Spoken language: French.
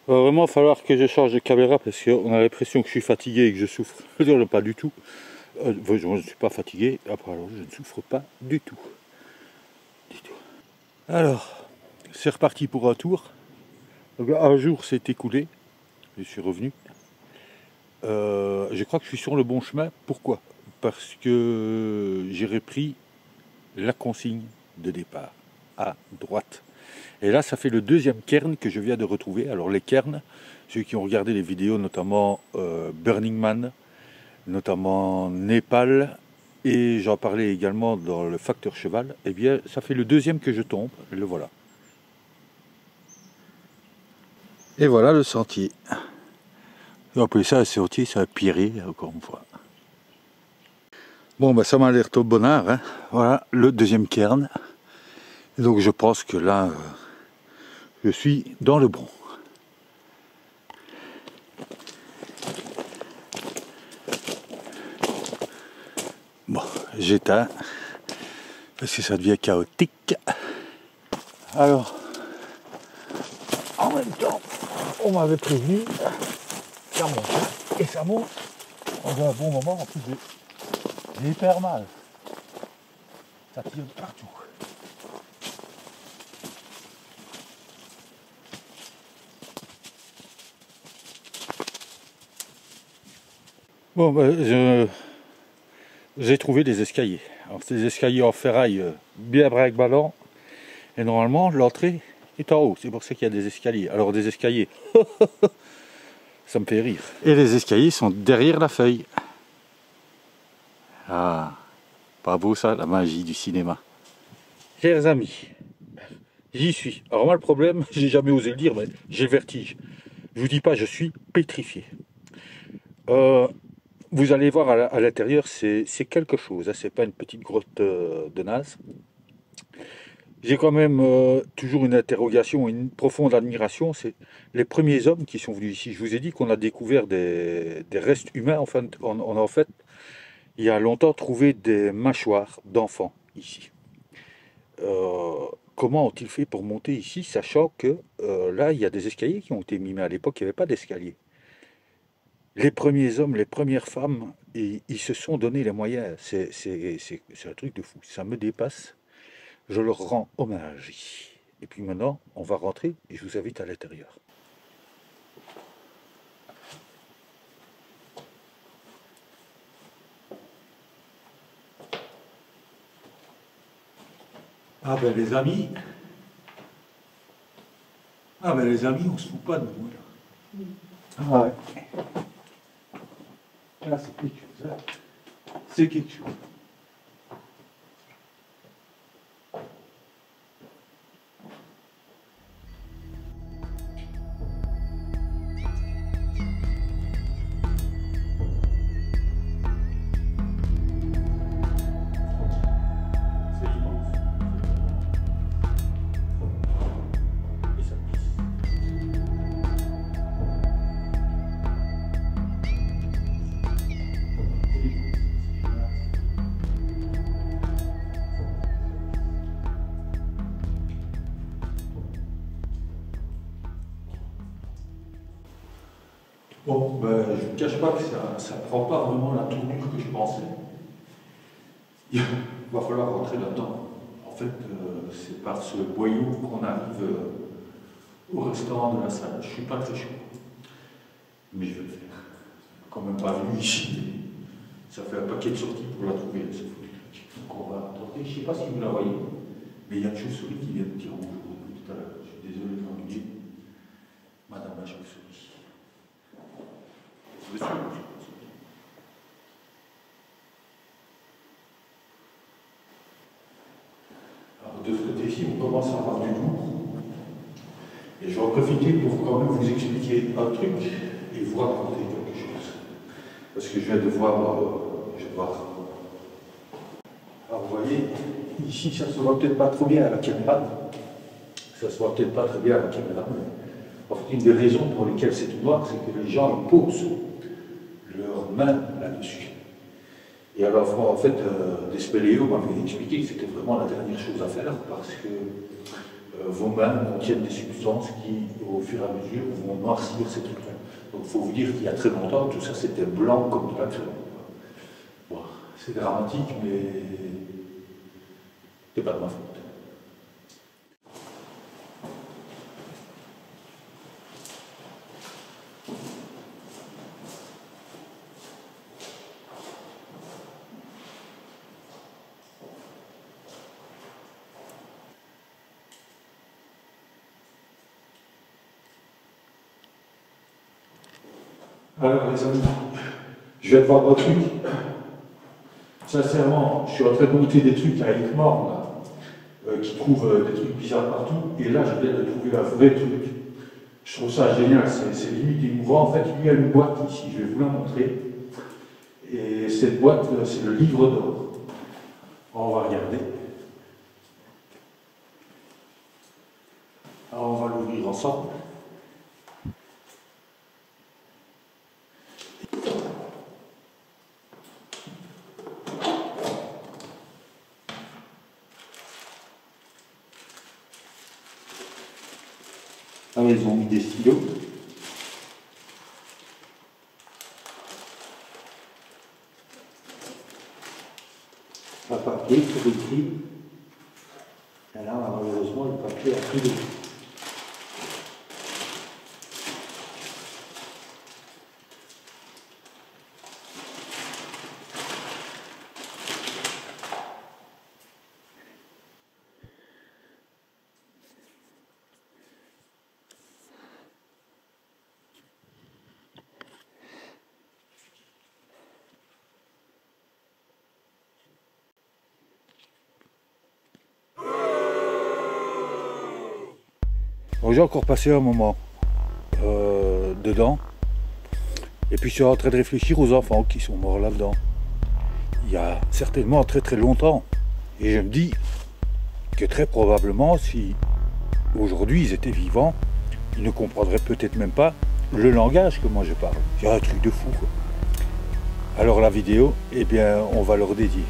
Il va vraiment falloir que je change de caméra parce qu'on a l'impression que je suis fatigué et que je souffre. Pas du tout. Je ne suis pas fatigué, après alors je ne souffre pas du tout. Alors, c'est reparti pour un tour. Donc, un jour s'est écoulé, je suis revenu. Je crois que je suis sur le bon chemin. Pourquoi? Parce que j'ai repris la consigne de départ, à droite. Et là, ça fait le deuxième cairn que je viens de retrouver. Alors les cairns, ceux qui ont regardé les vidéos, notamment Burning Man, notamment Népal, et j'en parlais également dans le facteur cheval, eh bien, ça fait le deuxième que je tombe, le voilà. Et voilà le sentier. On peut ça un sentier, ça a piré, encore une fois. Bon, ben ça m'a l'air au bonheur, hein. Voilà, le deuxième cairn. Et donc je pense que là, je suis dans le bon. Bon, j'éteins, parce que ça devient chaotique. Alors, en même temps, on m'avait prévenu, ça monte, et ça monte, on a un bon moment, en plus j'ai hyper mal. Ça tire de partout. Bon, ben, j'ai trouvé des escaliers. Alors, c'est des escaliers en ferraille bien braque-ballant. Et normalement, l'entrée est en haut. C'est pour ça qu'il y a des escaliers. Alors, des escaliers, ça me fait rire. Et les escaliers sont derrière la feuille. Ah, pas beau ça, la magie du cinéma. Chers amis, j'y suis. Alors moi, le problème, j'ai jamais osé le dire, mais j'ai le vertige. Je vous dis pas, je suis pétrifié. Vous allez voir à l'intérieur, c'est quelque chose. Hein, c'est pas une petite grotte de naze. J'ai quand même toujours une interrogation, une profonde admiration. C'est les premiers hommes qui sont venus ici. Je vous ai dit qu'on a découvert des restes humains. Enfin, on a en fait, il y a longtemps, trouvé des mâchoires d'enfants ici. Comment ont-ils fait pour monter ici, sachant que là, il y a des escaliers qui ont été mis, mais à l'époque, il n'y avait pas d'escalier. Les premiers hommes, les premières femmes, ils se sont donné les moyens. C'est un truc de fou. Ça me dépasse. Je leur rends hommage. Et puis maintenant, on va rentrer et je vous invite à l'intérieur. Ah ben les amis, on se fout pas de nous là. Ah ouais. Là c'est quelque chose, hein. C'est quelque chose. Bon, ben, je ne vous cache pas que ça ne prend pas vraiment la tournure que je pensais. Il va falloir rentrer là-dedans. En fait, c'est par ce boyau qu'on arrive au restaurant de la salle. Je ne suis pas très chaud, mais je vais le faire. Je n'ai quand même pas venu ici. Ça fait un paquet de sorties pour la trouver, ce foutu truc. Donc on va tenter. Je ne sais pas si vous la voyez, mais il y a une chauve-souris qui vient de dire bonjour tout à l'heure. Je suis désolé de l'ennuyer. Madame la chauve-souris. Alors de ce côté-ci, on commence à avoir du lourd. Et je vais en profiter pour quand même vous expliquer un truc et vous raconter quelque chose. Parce que je viens de voir, Alors vous voyez, ici ça se voit peut-être pas trop bien à la caméra. Ça se voit peut-être pas très bien à la caméra, mais en fait, une des raisons pour lesquelles c'est tout noir, c'est que les gens posent leurs mains là-dessus. Et alors, en fait, des spéléos m'avaient expliqué que c'était vraiment la dernière chose à faire parce que vos mains contiennent des substances qui, au fur et à mesure, vont noircir ces trucs-là. Donc, il faut vous dire qu'il y a très longtemps, tout ça, c'était blanc comme de la crème. Bon, c'est dramatique, mais c'est pas de ma faute. Alors les amis, je vais te vendre un truc. Sincèrement, je suis en train de monter des trucs à Hickmore, là, qui trouvent des trucs bizarres partout. Et là, je viens de trouver un vrai truc. Je trouve ça génial, c'est limite émouvant. En fait, il y a une boîte ici, je vais vous la montrer. Et cette boîte, c'est le livre d'or. On va regarder. Alors, on va l'ouvrir ensemble. Alors, ils ont mis des stylos. Un papier pour écrire. Et là, malheureusement, le papier a pris de l'eau. J'ai encore passé un moment dedans, et puis je suis en train de réfléchir aux enfants qui sont morts là-dedans. Il y a certainement très très longtemps. Et je me dis que très probablement, si aujourd'hui ils étaient vivants, ils ne comprendraient peut-être même pas le langage que moi je parle. C'est un truc de fou, quoi. Alors la vidéo, eh bien, on va leur dédier.